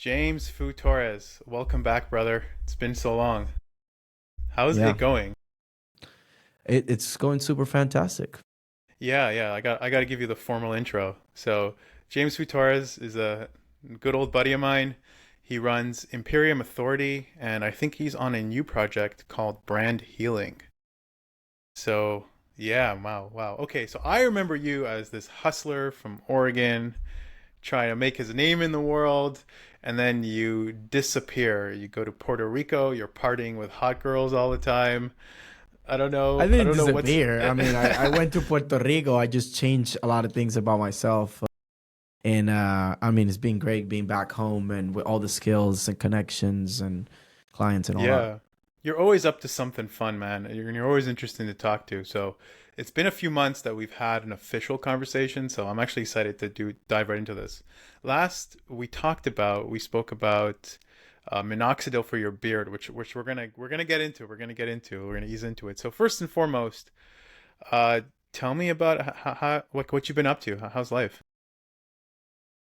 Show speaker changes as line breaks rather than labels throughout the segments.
James Fu Torres, welcome back, brother. It's been so long. How's
Yeah,
it going?
it's going super fantastic.
Yeah. I got to give you the formal intro. So, James Fu Torres is a good old buddy of mine. He runs Imperium Authority, and I think he's on a new project called Brand Healing. So, yeah, wow. Okay, so I remember you as this hustler from Oregon trying to make his name in the world, and then you disappear. You go to Puerto Rico, you're partying with hot girls all the time.
I
I
didn't
don't know what's
disappear. I went to Puerto Rico. I just changed a lot of things about myself. And it's been great being back home and with all the skills and connections and clients and all that.
Yeah. You're always up to something fun, man. You're always interesting to talk to. So it's been a few months that we've had an official conversation, so I'm actually excited to dive right into this. Last we spoke about minoxidil for your beard, which we're gonna get into. We're gonna ease into it. So first and foremost, uh, tell me about what you've been up to. How's life?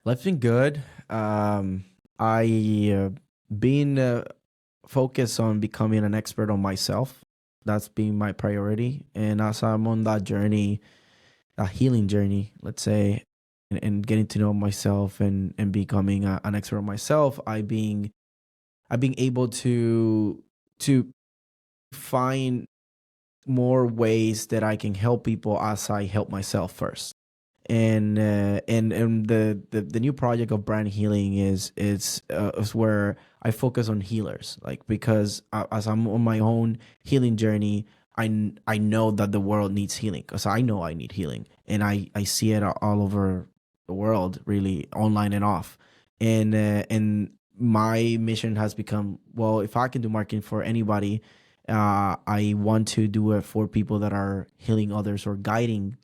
Life's been good. I been focused on becoming an expert on myself. That's been my priority. And as I'm on that journey, a healing journey, let's say, and getting to know myself and becoming an expert on myself, I've been able to find more ways that I can help people as I help myself first. And the new project of brand healing is where I focus on healers, like, because as I'm on my own healing journey, I know that the world needs healing, because I know I need healing, and I see it all over the world, really, online and off. And my mission has become, well, if I can do marketing for anybody, I want to do it for people that are healing others, or guiding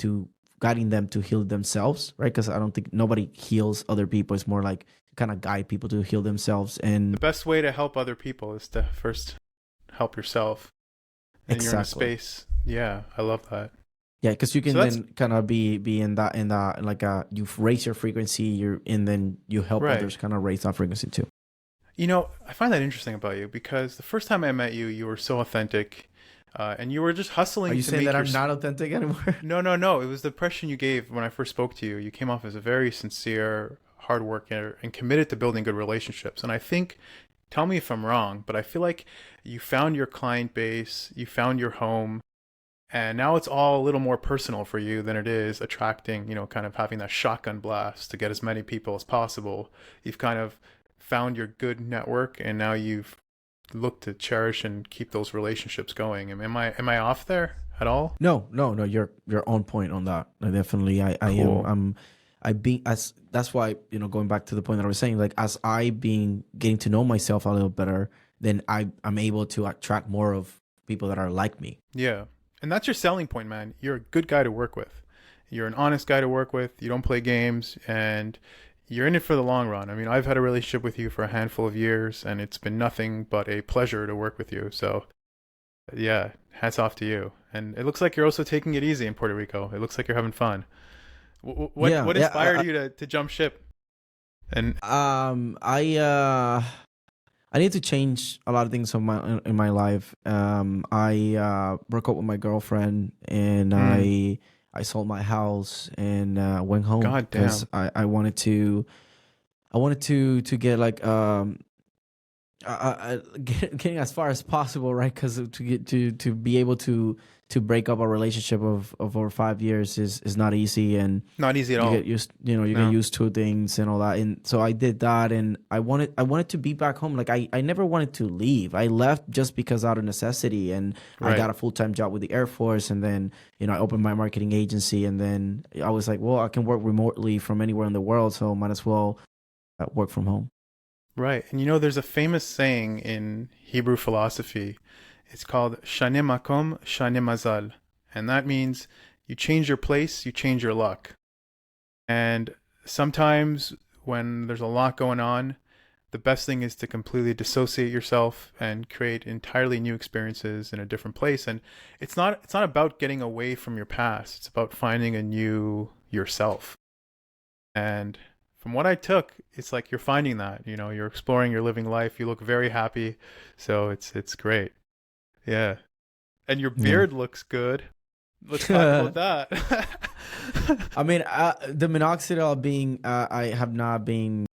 them to heal themselves, right? Because I don't think nobody heals other people. It's more like kind of guide people to heal themselves.
The
And
best way to help other people is to first help yourself. And you're in a
exactly,
space. Yeah, I love that.
yeah, because you
So
can
that's
then kind of be in that like you raise your frequency, and then you help
right.
others kind of raise that frequency too.
I find that interesting about you because the first time I met you, you were so authentic, and you were just
Are
hustling
you
to
saying that
make your.
I'm not authentic anymore?
No. It was the impression you gave when I first spoke to you. You came off as a very sincere, hard worker, and committed to building good relationships. And I think, tell me if I'm wrong, but I feel like you found your client base, you found your home, and now it's all a little more personal for you than it is attracting, kind of having that shotgun blast to get as many people as possible. You've kind of found your good network, and now you've looked to cherish and keep those relationships going. Am I off there at all?
No. You're on point on that. I definitely, I am.
Cool.
I being as That's why, going back to the point that I was saying, like, as I being getting to know myself a little better, then I'm able to attract more of people that are like me.
Yeah. And that's your selling point, man. You're a good guy to work with. You're an honest guy to work with. You don't play games, and you're in it for the long run. I mean, I've had a relationship with you for a handful of years, and it's been nothing but a pleasure to work with you. So, yeah, hats off to you. And it looks like you're also taking it easy in Puerto Rico. It looks like you're having fun.
Yeah,
What
yeah.
inspired you to jump ship? And
I need to change a lot of things in my life. I broke up with my girlfriend, and
mm,
I sold my house and went home
god
because
damn.
I wanted to get like getting as far as possible, right? Because to get to be able to break up a relationship of over 5 years is not easy, and
Not easy at
you
all.
get used you get
No.
used to things and all that. And so I did that, and I wanted to be back home. Like, I never wanted to leave. I left just because out of necessity, and I
Right.
got a full-time job with the Air Force, and then I opened my marketing agency, and then I was like, well, I can work remotely from anywhere in the world, so might as well work from home.
Right. And there's a famous saying in Hebrew philosophy. It's called Shane Makom, Shane Mazal. And that means you change your place, you change your luck. And sometimes when there's a lot going on, the best thing is to completely dissociate yourself and create entirely new experiences in a different place. And it's not about getting away from your past. It's about finding a new yourself. And from what I took, it's like you're finding that, you're exploring, you're living life. You look very happy. So it's great. Yeah. And your
Yeah.
beard looks good. Let's talk about that.
I mean, the minoxidil being, I have not been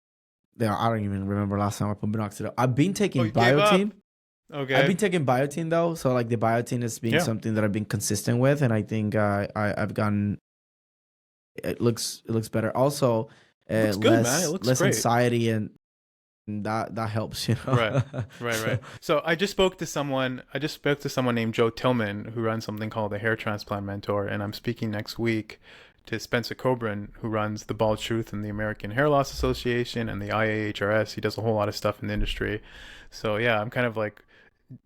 there. I don't even remember last time I put minoxidil. I've been
Oh,
taking
you gave up.
biotin. I've
Okay.
been taking biotin though, so like the biotin has been
Yeah.
something that I've been consistent with, and I think I've gotten it looks better. Also,
It looks good, man. It looks
less
great.
anxiety, and that helps, you
Right.
know.
Right,
So
right. So I just spoke to someone named Joe Tillman who runs something called the Hair Transplant Mentor, and I'm speaking next week to Spencer Coburn, who runs the Bald Truth and the American Hair Loss Association and the IAHRS. He does a whole lot of stuff in the industry. So yeah, I'm kind of like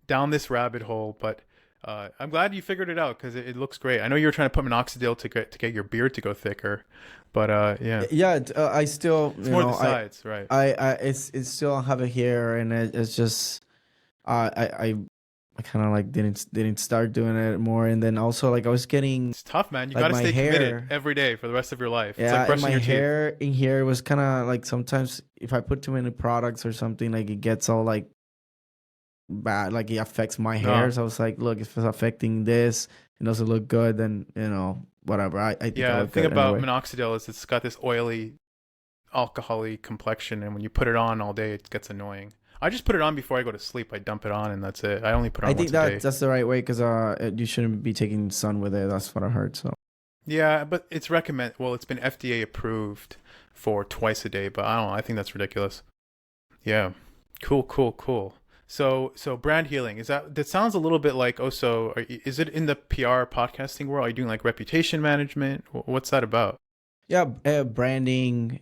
down this rabbit hole, but I'm glad you figured it out because it looks great. I know you were trying to put minoxidil to get your beard to go thicker, but yeah,
yeah, I still,
it's more the sides, right?
it's still have it here, and it's just I kind of like didn't start doing it more, and then also like I was getting
It's tough, man. You
like
got to
my
stay committed
hair.
every day for the rest of your life. It's
Yeah,
like
and
brushing
my
your teeth.
hair in here was kind of like sometimes if I put too many products or something, like it gets all like bad, like it affects my hair.
No.
So I was like, look, if it's affecting this, it doesn't look good, then whatever. I think I
Yeah, the
look
thing
good
about
anyway.
minoxidil is it's got this oily, alcohol-y complexion, and when you put it on all day, it gets annoying. I just put it on before I go to sleep. I dump it on, and that's it. I only put it
I
on
think
once a day.
that's the right way because you shouldn't be taking sun with it. That's what I heard. So
Yeah, but it's recommend. Well, it's been FDA approved for twice a day, but I don't know. I think that's ridiculous. Yeah. Cool, cool, cool. So brand healing, that sounds a little bit like, is it in the PR podcasting world? Are you doing like reputation management? What's that about?
yeah, branding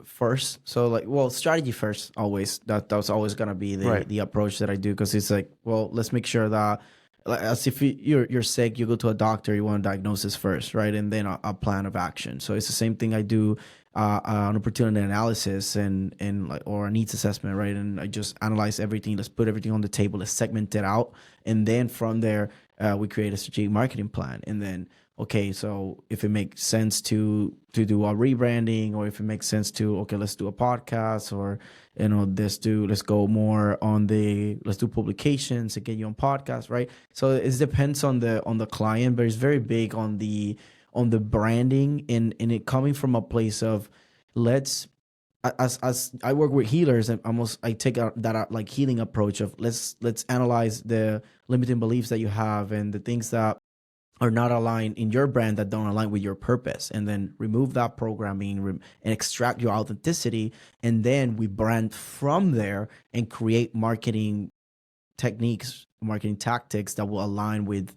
first. So like, well, strategy first. Always that's always gonna be the
Right.
the approach that I do because it's like, well, let's make sure that like, as if you're sick, you go to a doctor, you want a diagnosis first, right, and then a plan of action. So it's the same thing I do an opportunity analysis and like or a needs assessment, right, and I just analyze everything. Let's put everything on the table. Let's segment it out, and then from there, we create a strategic marketing plan, and then okay, so if it makes sense to do a rebranding, or if it makes sense to okay, let's do a podcast, or let's go more on let's do publications and get you on podcast, right? So it depends on the client, but it's very big on the branding and it coming from a place of let's as I work with healers and almost I take that like healing approach of let's analyze the limiting beliefs that you have and the things that are not aligned in your brand that don't align with your purpose, and then remove that programming and extract your authenticity, and then we brand from there and create marketing techniques, marketing tactics that will align with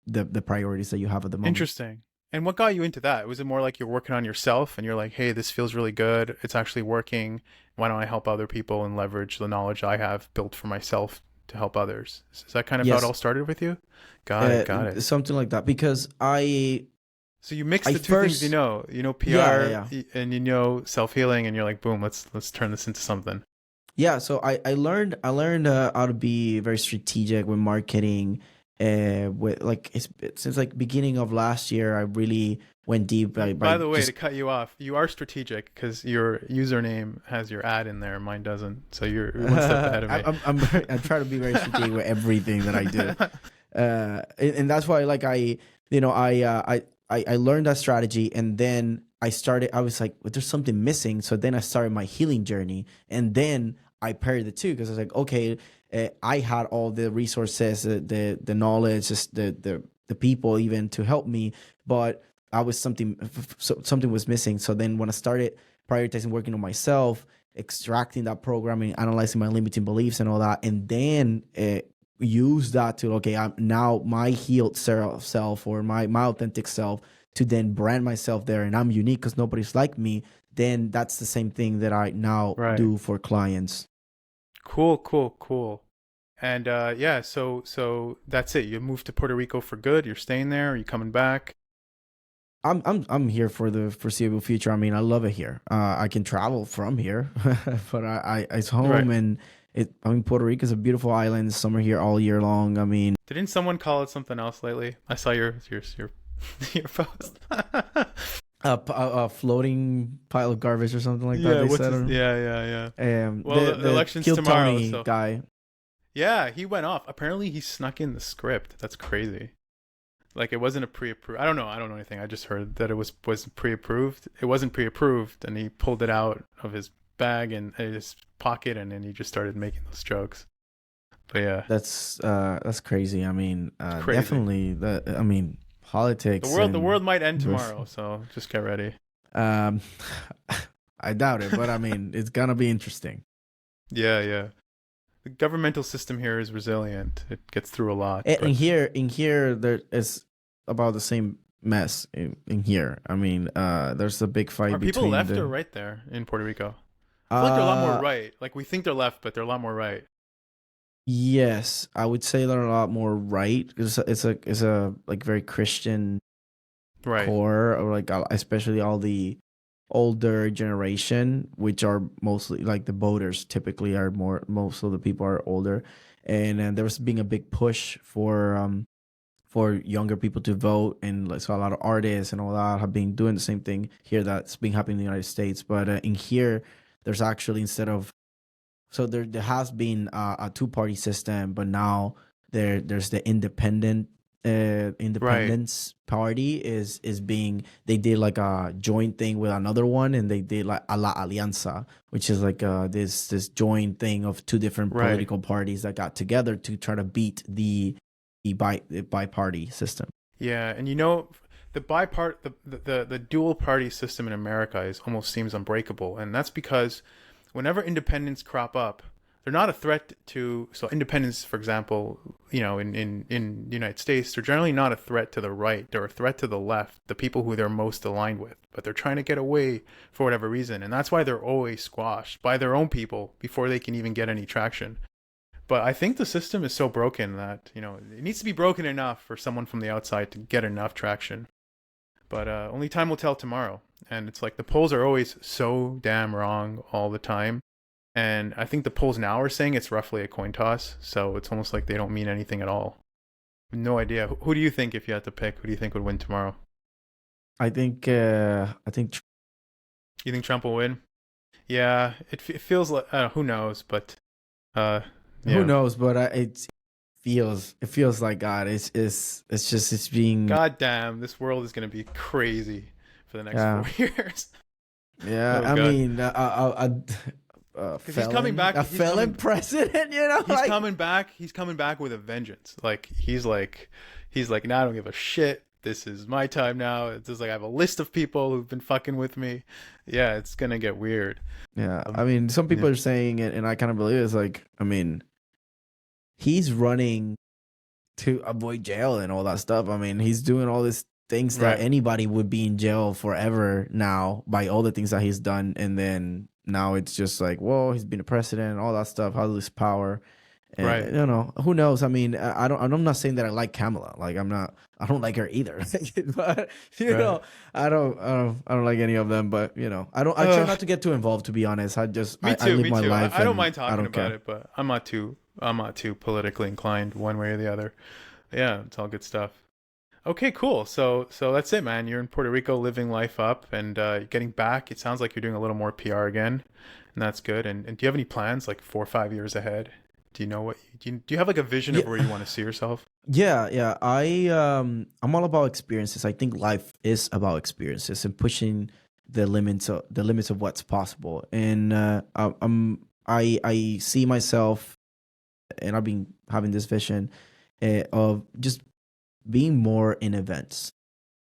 the priorities that you have at the moment.
Interesting. And what got you into that? Was it more like you're working on yourself and you're like, hey, this feels really good. It's actually working. Why don't I help other people and leverage the knowledge I have built for myself to help others? Is that kind of how it
Yes,
all started with you? Got it. Got it.
something like that because
So you mix
I
the two things
first yeah, yeah,
PR
yeah.
and self healing, and you're like, boom, let's turn this into something.
Yeah, so I learned how to be very strategic with marketing. With like since like beginning of last year, I really went deep by
By the way, to
just
cut you off, you are strategic because your username has your ad in there, mine doesn't. So you're one step ahead of me.
I try to be very strategic with everything that I do. And that's why like I learned that strategy, and then I was like, well, there's something missing. So then I started my healing journey, and then I paired the two because I was like, okay, I had all the resources, the knowledge, just the people even to help me, but I was something was missing. So then when I started prioritizing working on myself, extracting that programming, analyzing my limiting beliefs and all that, and then use that to okay, I'm now my healed self or my authentic self to then brand myself there, and I'm unique because nobody's like me. Then that's the same thing that I now
Right.
do for clients.
Cool, cool, cool. And yeah, so that's it. You moved to Puerto Rico for good. You're staying there. Are you coming back?
I'm here for the foreseeable future. I mean, I love it here. I can travel from here, but I it's
Right.
home, and I mean, Puerto Rico is a beautiful island. Summer here all year long. I mean,
Didn't someone call it something else lately? I saw your your post.
a floating pile of garbage or something like that.
Yeah,
They
what's
said,
his? Yeah, yeah, yeah. Well,
the
the election's
Kill
tomorrow,
Tony
so
guy.
yeah, he went off. Apparently, he snuck in the script. That's crazy. Like it wasn't a pre-approved. I don't know. I don't know anything. I just heard that it was pre-approved. It wasn't pre-approved, and he pulled it out of his bag and his pocket, and then he just started making those jokes. But yeah,
That's crazy. I mean,
it's crazy.
definitely that. I mean,
The
politics
world, the
and
world might end
this.
tomorrow, so just get ready.
Um, I doubt it, but I mean, it's gonna be interesting.
Yeah, yeah. The governmental system here is resilient. It gets through a lot,
And
but
in here, there is about the same mess in here. I mean, there's a big
are
fight
people
between
left or
the.
right there in Puerto Rico? I feel like they're a lot more
Uh,
right. Like we think they're left, but they're a lot more right.
yes, I would say they're a lot more right. It's a like very Christian
Right,
core, or like especially all the older generation, which are mostly like the voters typically are more, most of the people are older, and there was being a big push for younger people to vote, and like so a lot of artists and all that have been doing the same thing here that's been happening in the United States. But in here, there's actually, instead of, so there has been a two-party system, but now there's the
right,
independence party is being, they did like a joint thing with another one, and they did like a la alianza, which is like this joint thing of two different
right.
political parties that got together to try to beat the bi-party system.
Yeah, and you know, the dual party system in America is almost seems unbreakable, and that's because whenever independents crop up, they're not a threat to. So independents, for example, you know, in the United States, they're generally not a threat to the right. They're a threat to the left, the people who they're most aligned with. But they're trying to get away for whatever reason, and that's why they're always squashed by their own people before they can even get any traction. But I think the system is so broken that, you know, it needs to be broken enough for someone from the outside to get enough traction. But only time will tell tomorrow. And it's like the polls are always so damn wrong all the time. And I think the polls now are saying it's roughly a coin toss. So it's almost like they don't mean anything at all. No idea. Who do you think, if you had to pick, who do you think would win tomorrow?
I think
You think Trump will win? Yeah, it feels like, who knows? But uh,
who
yeah.
knows, but it feels like God. It's just it's being,
God damn, this world is going to be crazy for the next
yeah,
4 years.
yeah.
Oh
I
god,
mean,
because he's coming back.
a
He's
felon
coming.
president, you know,
He's
like,
coming back. He's coming back with a vengeance. He's like, nah, I don't give a shit. This is my time now. It's just like I have a list of people who've been fucking with me. Yeah, it's gonna get weird.
yeah. I mean, some
Yeah.
people are saying it, and I kind of believe it. It's like, I mean, he's running to avoid jail and all that stuff. I mean, he's doing all these things that
Right.
anybody would be in jail forever now by all the things that he's done, and then now it's just like, well, he's been a president and all that stuff, all this power, and
Right.
you know, who knows? I mean, I don't. I'm not saying that I like Kamala. Like, I'm not. I don't like her either. But you
Right.
know, I don't like any of them. But you know, I don't. I try
Uh,
not to get too involved. To be honest,
me
I
too.
live
Me
my
too.
life
I don't
and
mind
I
talking
don't
about
care.
it, but I'm not too. I'm not too politically inclined one way or the other. Yeah, it's all good stuff. Okay, cool. So that's it, man. You're in Puerto Rico, living life up, and getting back. It sounds like you're doing a little more PR again, and that's good. And do you have any plans, like 4 or 5 years ahead? Do you know do you have like a vision of
Yeah.
where you want to see yourself?
Yeah, yeah. I'm all about experiences. I think life is about experiences and pushing the limits of what's possible. And I see myself, and I've been having this vision of just being more in events.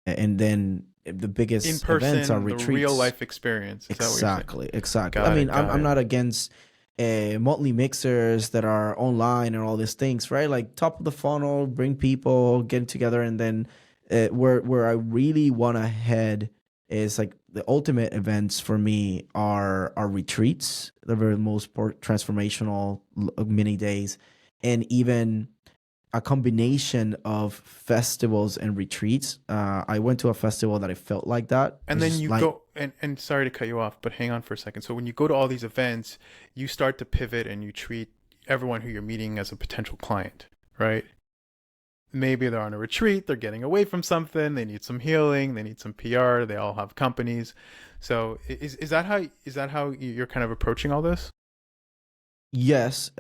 And then the
In
biggest events are
person, the real
retreats.
life experience. Is that what you're saying?
Exactly, exactly. I
Got
mean,
it. Got
I'm
it.
not against monthly mixers that are online and all these things, right? Like top of the funnel, bring people, getting together, and then where I really want to head is like the ultimate events for me are retreats. They're very most transformational mini days, and even a combination of festivals and retreats. I went to a festival that I felt like that. It
And
was
then
just
you
like,
go and sorry to cut you off, but hang on for a second. So when you go to all these events, you start to pivot and you treat everyone who you're meeting as a potential client, right? maybe they're on a retreat, they're getting away from something, they need some healing, they need some PR, they all have companies. So is that how you're kind of approaching all this?
Yes,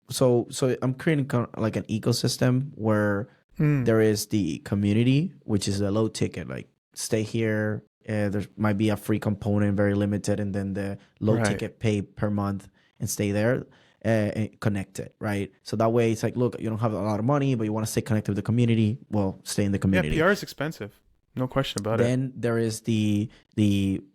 so I'm creating like an ecosystem where
Mm,
there is the community, which is a low ticket, like stay here. There might be a free component, very limited, and then the low
right.
ticket pay per month and stay there, and connected, right? So that way, it's like, look, you don't have a lot of money, but you want to stay connected with the community. Well, stay in the
Yeah,
community.
PR is expensive. No question about it.
Then there is the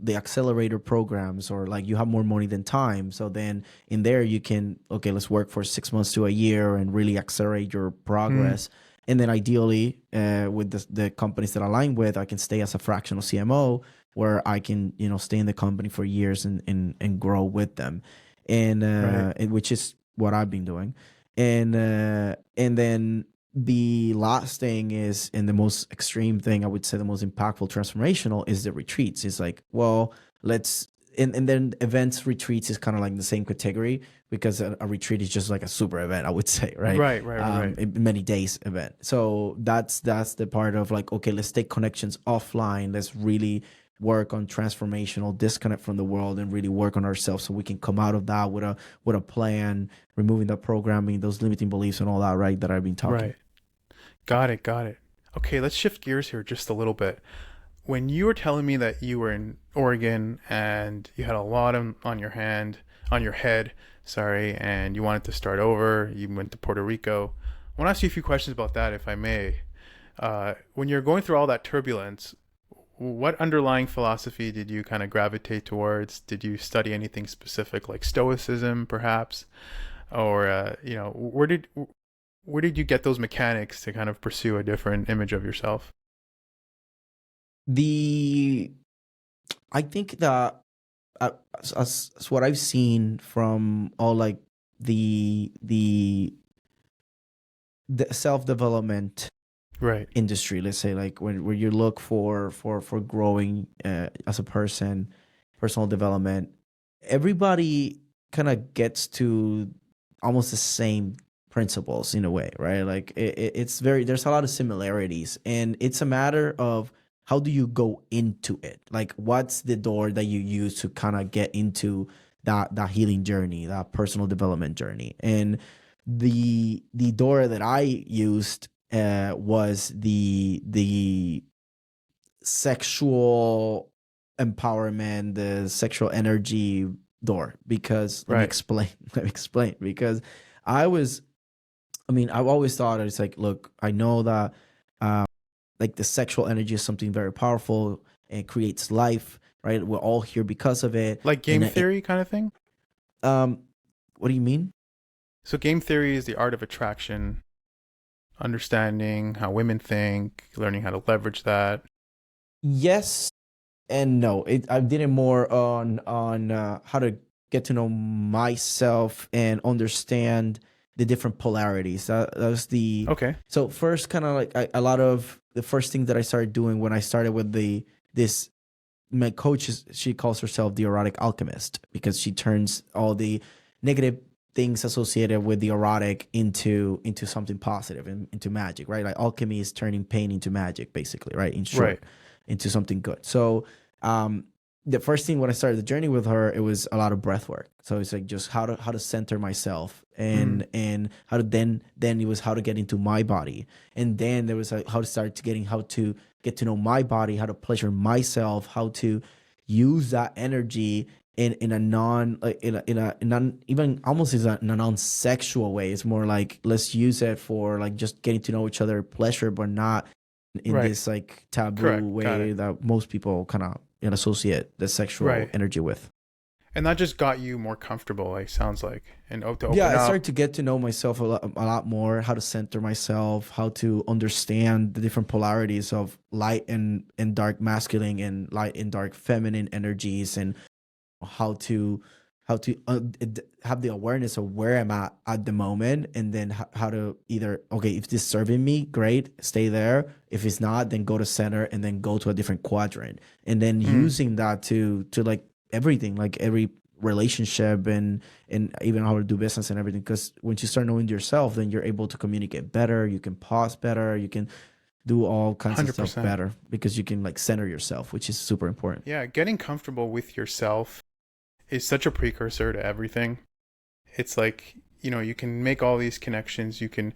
accelerator programs, or like you have more money than time. So then in there you can, okay, let's work for 6 months to a year and really accelerate your
Mm,
progress. And then ideally, with the companies that I align with, I can stay as a fractional CMO where I can, stay in the company for years and grow with them,
right.
and which is what I've been doing. And then the last thing is, and the most extreme thing, I would say the most impactful transformational, is the retreats. It's like, well, let's, and then events, retreats is kind of like the same category, because a retreat is just like a super event, I would say, right?
Right, right, right, right.
Many days event. So that's the part of like, okay, let's take connections offline. Let's really work on transformational disconnect from the world and really work on ourselves, so we can come out of that with a plan, removing the programming, those limiting beliefs and all that, right? That I've been talking.
Right. Got it, got it. Okay, let's shift gears here just a little bit. When you were telling me that you were in Oregon and you had a lot on your on your head, sorry, and you wanted to start over, you went to Puerto Rico. I want to ask you a few questions about that, if I may. When you're going through all that turbulence, what underlying philosophy did you kind of gravitate towards? Did you study anything specific, like Stoicism, perhaps, or where did you get those mechanics to kind of pursue a different image of yourself?
The I think that, as what I've seen from all like the the the self development
Right.
industry, let's say, like when you look for growing, as a person, personal development, everybody kind of gets to almost the same principles in a way, right? Like it's very, there's a lot of similarities, and it's a matter of how do you go into it, like what's the door that you use to kind of get into that healing journey, that personal development journey. And the door that I used, was the sexual empowerment, the sexual energy door. Because let me
Right.
explain. Let me explain. Because I was, I mean, I've always thought it's like, look, I know that, uh, like the sexual energy is something very powerful and it creates life, right? We're all here because of it.
Like
And
game theory kind of thing?
what do you mean?
So game theory is the art of attraction, understanding how women think, learning how to leverage that.
Yes and no. I did it more on how to get to know myself and understand the different polarities. That was the,
Okay.
so first, kind of like, a lot of the first thing that I started doing when I started with this, my coach she calls herself the erotic alchemist, because she turns all the negative things associated with the erotic into something positive, and into magic, right? Like alchemy is turning pain into magic, basically, right? In
Right.
short, into something good. So, um the first thing when I started the journey with her, it was a lot of breath work. So it's like just how to center myself,
Mm,
and how to then it was how to get into my body. And then there was like how to start to getting how to get to know my body, how to pleasure myself, how to use that energy in a non, like in non, even almost in a non-sexual way. It's more like, let's use it for like just getting to know each other, pleasure, but not in
right.
this like taboo
Correct. Got
way
it.
that most people kind of, associate the sexual
Right.
energy with.
And that just got you more comfortable, like sounds like, and to
Yeah,
open
I
up.
started to get to know myself a lot more, how to center myself, how to understand the different polarities of light and dark masculine, and light and dark feminine energies, and how to have the awareness of where I'm at the moment, and then how to either, okay, if this is serving me, great, stay there. If it's not, then go to center, and then go to a different quadrant, and then
Mm,
using that to like everything, like every relationship and even how to do business and everything. Because once you start knowing yourself, then you're able to communicate better. You can pause better. You can do all kinds of stuff
100%.
better because you can like center yourself, which is super important.
Yeah, getting comfortable with yourself is such a precursor to everything. It's like, you can make all these connections, you can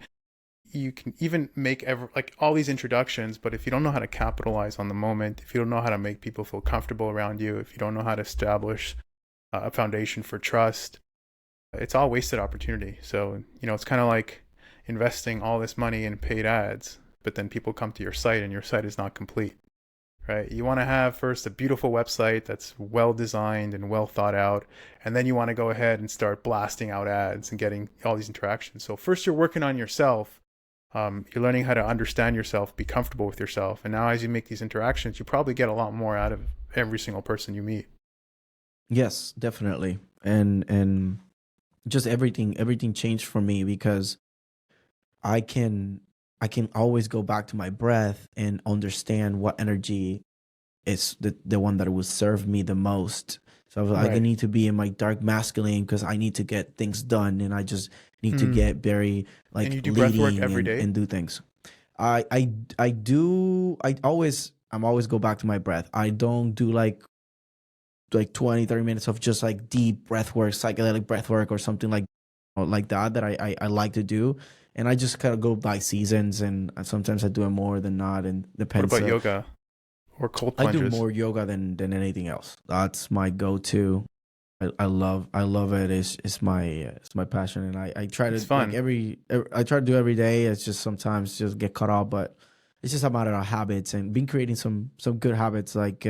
even make like all these introductions, but if you don't know how to capitalize on the moment, if you don't know how to make people feel comfortable around you, if you don't know how to establish a foundation for trust, it's all wasted opportunity. So, it's kind of like investing all this money in paid ads, but then people come to your site and your site is not complete, right? You want to have first a beautiful website that's well designed and well thought out, and then you want to go ahead and start blasting out ads and getting all these interactions. So first you're working on yourself. You're learning how to understand yourself, be comfortable with yourself, and now as you make these interactions, you probably get a lot more out of every single person you meet.
Yes, definitely. And just everything changed for me because I can I can always go back to my breath and understand what energy is the one that will serve me the most. So I was like, I
Right.
need to be in my dark masculine because I need to get things done, and I just need to
Mm.
get very
And
like
you do breath work
leading
every day?
and do things. I do I'm always go back to my breath. I don't do like 20-30 minutes of just like deep breath work, psychedelic breath work or something like that I like to do. And I just kind of go by seasons, and sometimes I do it more than not, and
What
depends.
about yoga or cold
I do
plunges?
more yoga than anything else. That's my go-to. I love it. It's my passion, and I try
It's
to like
fun.
I try to do every day. It's just sometimes just get caught up, but it's just a matter of habits and been creating some good habits like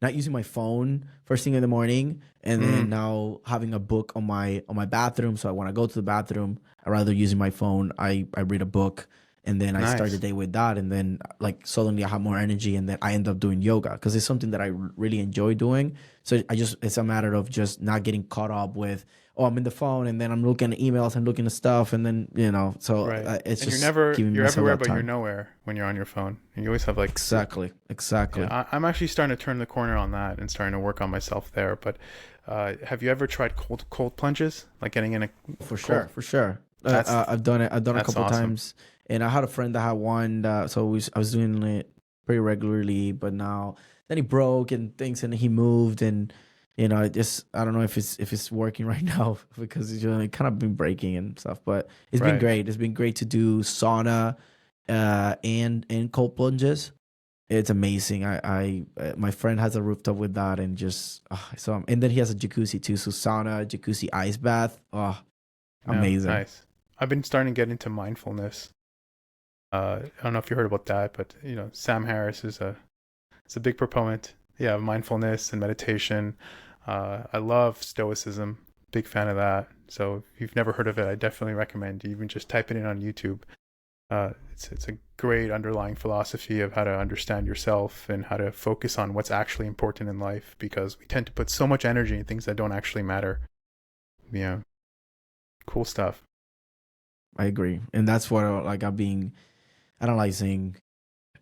not using my phone first thing in the morning, and then
Mm.
now having a book on my bathroom. So when I go to the bathroom, I rather using my phone. I read a book, and then I start the
Nice.
day with that, and then like suddenly I have more energy, and then I end up doing yoga because it's something that I really enjoy doing. So it's a matter of just not getting caught up with, oh, I'm in the phone and then I'm looking at emails and looking at stuff and then, so
Right.
it's
And
just giving
you're
myself
everywhere,
that
but you're
time.
nowhere when you're on your phone. And you always have like,
Exactly.
yeah,
Exactly.
I'm actually starting to turn the corner on that and starting to work on myself there. But have you ever tried cold plunges? Like getting in a
For
cold?
sure. For sure.
That's
I've done it. I've done a
that's
couple
awesome.
times, and I had a friend that had one. So I was doing it pretty regularly, but now then he broke and things, and he moved, and it just I don't know if it's working right now because it's kind of been breaking and stuff. But it's been
Right.
great. It's been great to do sauna, and cold plunges. It's amazing. My friend has a rooftop with that, and just so and then he has a jacuzzi too. So sauna, jacuzzi, ice bath. Oh,
Yeah.
amazing.
Nice. I've been starting to get into mindfulness. I don't know if you heard about that, but Sam Harris is a big proponent. Yeah, of mindfulness and meditation. I love Stoicism. Big fan of that. So if you've never heard of it, I definitely recommend you even just type it in on YouTube. It's a great underlying philosophy of how to understand yourself and how to focus on what's actually important in life because we tend to put so much energy in things that don't actually matter. Yeah, cool stuff.
I agree, and that's what like I've been analyzing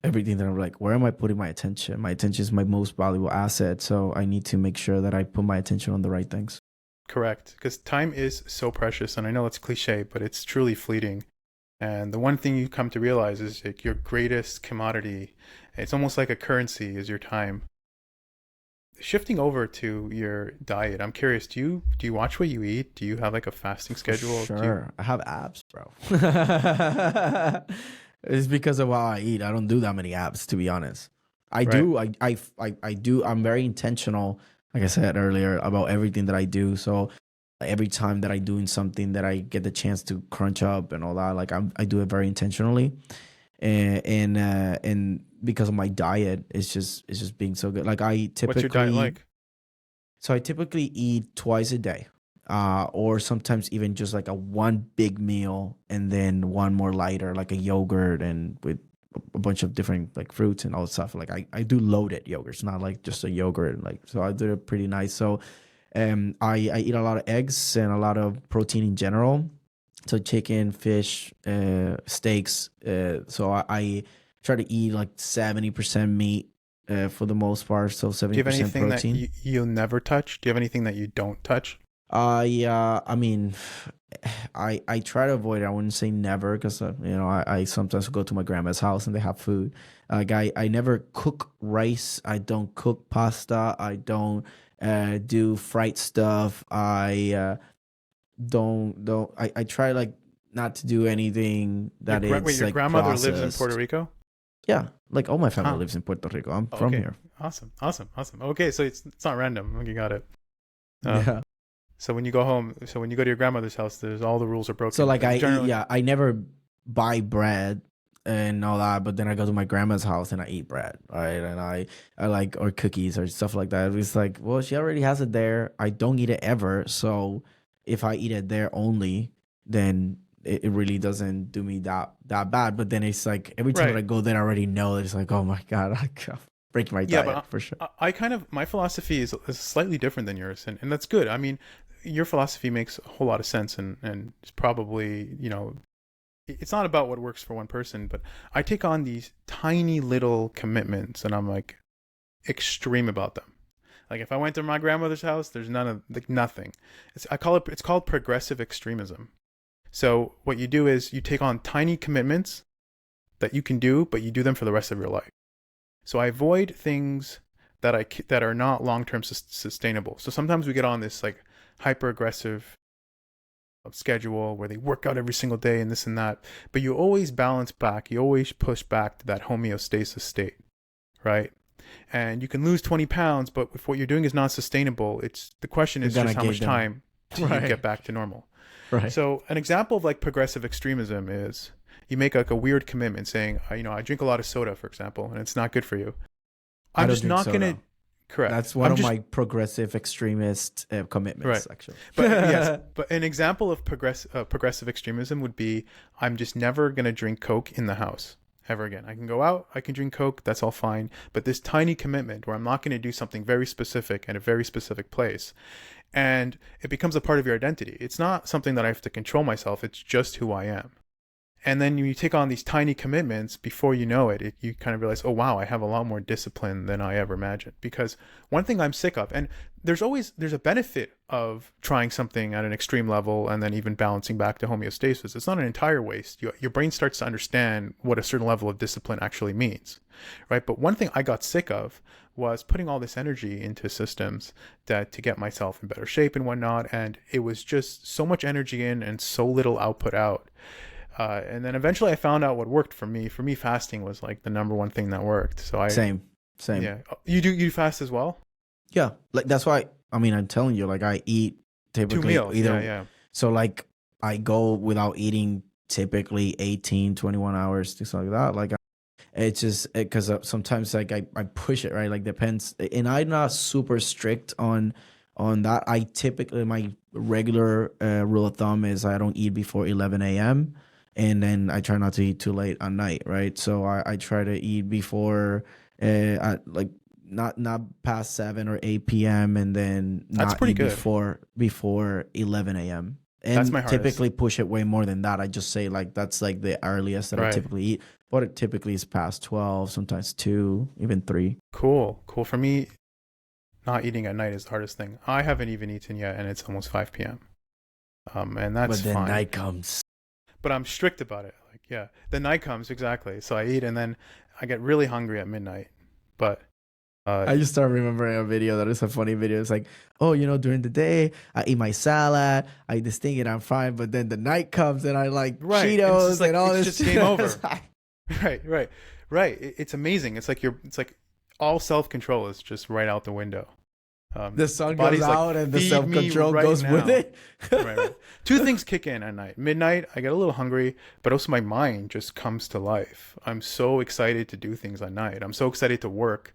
everything that I'm like. Where am I putting my attention? My attention is my most valuable asset, so I need to make sure that I put my attention on the right things.
Correct, because time is so precious, and I know it's cliche, but it's truly fleeting. And the one thing you come to realize is like your greatest commodity. It's almost like a currency is your time. Shifting over to your diet, I'm curious, do you watch what you eat? Do you have like a fasting
For
schedule? Do you
sure, I have abs, bro. It's because of how I eat. I don't do that many abs, to be honest. I
right?
do. I do. I'm very intentional, like I said earlier, about everything that I do. So every time that I doing something that I get the chance to crunch up and all that, like I do it very intentionally, and because of my diet, it's just being so good. Like
What's your diet like?
I typically eat twice a day, or sometimes even just like a one big meal and then one more lighter, like a yogurt and with a bunch of different like fruits and all that stuff. Like I do loaded yogurts, not like just a yogurt. Like so, I do it pretty nice. So, I eat a lot of eggs and a lot of protein in general. So chicken, fish, steaks. So I try to eat like 70% meat, for the most part. So
Do you have
70%
anything that
protein.
you'll never touch? Do you have anything that you don't touch?
Yeah, I mean, I try to avoid it. I wouldn't say never because I sometimes go to my grandma's house and they have food. Like I never cook rice. I don't cook pasta. I don't do fried stuff. I don't I try like not to do anything that
Wait,
is
your
like
grandmother lives in Puerto
processed.
Rico?
Yeah, like all my family
Huh.
lives in Puerto Rico. I'm
Oh,
from
okay.
here.
Awesome. Awesome. Awesome. Okay, so it's not random. Okay, got it. Uh,
Yeah.
so when you go home, so when you go to your grandmother's house, there's all the rules are
So
broken.
like I eat,
Generally,
yeah, I never buy bread and all that, but then I go to my grandma's house and I eat bread, right? And I like or cookies or stuff like that. It's like, well, she already has it there. I don't eat it ever, so if I eat it there only, then it really doesn't do me that bad. But then it's like every time that
right.
I go there, I already know it's like, oh my god, I break my
Yeah,
diet
but
for sure.
I kind of my philosophy is slightly different than yours, and that's good. I mean, your philosophy makes a whole lot of sense, and it's probably it's not about what works for one person, but I take on these tiny little commitments, and I'm like extreme about them. Like if I went to my grandmother's house, there's none of like nothing. It's called progressive extremism. So what you do is you take on tiny commitments that you can do, but you do them for the rest of your life. So I avoid things that are not long term sustainable. So sometimes we get on this like hyper aggressive schedule where they work out every single day and this and that, but you always balance back. You always push back to that homeostasis state, right? And you can lose 20 pounds, but if what you're doing is not sustainable, it's the question
You're
is
gonna
just how
give
much
them
time do you
right,
get back to normal.
right.
So an example of like progressive extremism is you make like a weird commitment saying, I drink a lot of soda, for example, and it's not good for you.
I
I'm
don't
just
drink
not gonna
soda.
correct.
That's one
I'm
of
just
my progressive extremist
right.
commitments, actually.
But yes, but an example of progressive extremism would be I'm just never gonna drink Coke in the house ever again. I can go out, I can drink Coke, that's all fine. But this tiny commitment where I'm not gonna do something very specific at a very specific place, and it becomes a part of your identity. It's not something that I have to control myself. It's just who I am. And then you take on these tiny commitments before you know it, you kind of realize, oh wow, I have a lot more discipline than I ever imagined. Because one thing I'm sick of, and there's a benefit of trying something at an extreme level and then even balancing back to homeostasis. It's not an entire waste. Your brain starts to understand what a certain level of discipline actually means, right? But one thing I got sick of was putting all this energy into systems that to get myself in better shape and whatnot, and it was just so much energy in and so little output out. And then eventually I found out what worked for me. For me, fasting was like the number one thing that worked. So
Same, same.
yeah. You fast as well?
Yeah, like that's why. I mean, I'm telling you, like I eat
Two
typically
meals. Yeah,
either.
yeah.
So like I go without eating typically 18, 21 hours, things like that. Like it's just because sometimes like I push it, right? Like depends, and I'm not super strict on that. I typically my regular rule of thumb is I don't eat before 11 a.m. and then I try not to eat too late at night, right? So I try to eat before at like not past 7 or 8 p.m. and then
That's
not
pretty
eat
good.
before 11 a.m.
That's my
And
hardest.
typically push it way more than that. I just say like that's like the earliest that I
Right.
typically eat, but it typically is past 12, sometimes 2, even 3.
Cool. Cool. For me, not eating at night is the hardest thing. I haven't even eaten yet, and it's almost 5 p.m. And that's
But then
fine.
night comes.
But I'm strict about it. Like, yeah, the night comes exactly. So I eat, and then I get really hungry at midnight. But uh,
I just start remembering a video that is a funny video. It's like, oh, during the day, I eat my salad, I eat this thing and I'm fine. But then the night comes and I like
right, and it's just
Cheetos
like
and all
it's
this.
just game over. Right, right, right. It's amazing. It's like all self control is just right out the window.
The
The
sun goes
body's like,
out and the
feed
self
me
control
right
goes with
now.
it.
Right, right. Two things kick in at night. Midnight, I get a little hungry, but also my mind just comes to life. I'm so excited to do things at night. I'm so excited to work.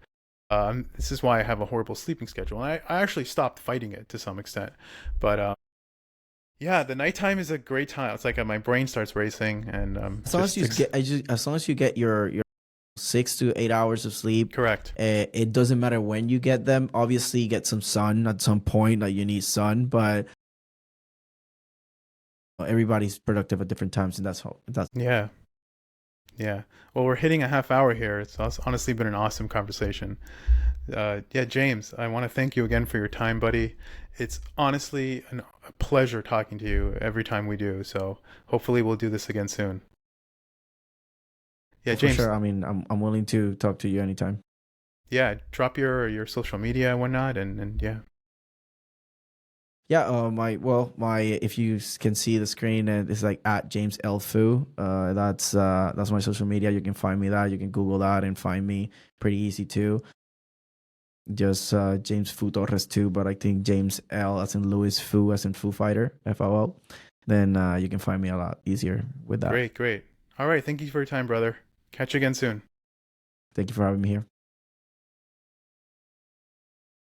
This is why I have a horrible sleeping schedule. And I actually stopped fighting it to some extent. But yeah, the nighttime is a great time. It's like my brain starts racing, and
As long as you get, as long as you get your 6 to 8 hours of sleep,
correct.
it doesn't matter when you get them. Obviously, you get some sun at some point. Like you need sun, but everybody's productive at different times, and that's how that's
Yeah. Yeah. Well, we're hitting a half hour here. It's honestly been an awesome conversation. Yeah, James, I want to thank you again for your time, buddy. It's honestly a pleasure talking to you every time we do. So hopefully we'll do this again soon. Yeah,
Oh, for
James.
sure. I mean, I'm willing to talk to you anytime.
Yeah, drop your social media and whatnot, and yeah.
Yeah, my if you can see the screen, it's like at James L Fu. That's my social media. You can find me that. You can Google that and find me. Pretty easy too. Just James Fu Torres too, but I think James L as in Louis, Fu as in Foo Fighter, FOL. Then you can find me a lot easier with that.
Great, great. All right, thank you for your time, brother. Catch you again soon.
Thank you for having me here.